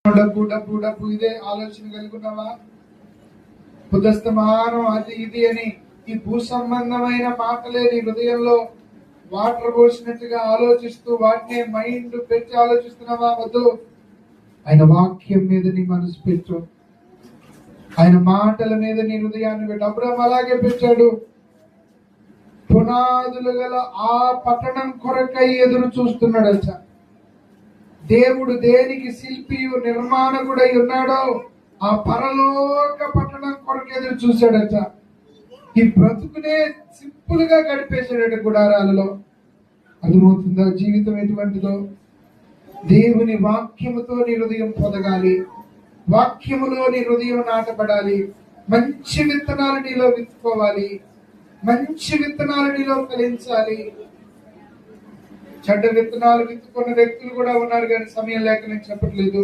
డబ్బు డబ్బు డబ్బు ఇదే ఆలోచన కలుగున్నావా? బుద్ధస్తమానం అది ఇది అని ఈ భూ సంబంధమైన మాటలే నీ హృదయంలో వాటర్ పోసినట్టుగా ఆలోచిస్తూ వాటిని మైండ్ పెట్టి ఆలోచిస్తున్నావా? వద్దు. ఆయన వాక్యం మీద నీ మనసు పెట్టు, ఆయన మాటల మీద నీ హృదయాన్ని పెట్టు. అబ్రహాము అలాగే పెట్టాడు. పునాదులు గల ఆ పట్టణం కొరకై ఎదురు చూస్తున్నాడట. దేవుడు దేనికి శిల్పియు నిర్మాణకుడై ఉన్నాడో ఆ పరలోక పట్టణం కొరకు ఎదురు చూశాడట. ఈ బ్రతుకునే సింపుల్ గా గడిపేశాడట గుడారాలలో. అర్థమవుతుందా జీవితం ఎటువంటిదో? దేవుని వాక్యముతో నీ హృదయం పొదగాలి, వాక్యములో నీ హృదయం నాటబడాలి, మంచి విత్తనాలు నీలో విత్తుకోవాలి, మంచి విత్తనాలు నీలో ఫలించాలి. చెడ్డ విత్తనాలు విత్తుకున్న వ్యక్తులు కూడా ఉన్నారు, కానీ సమయం లేక నేను చెప్పట్లేదు.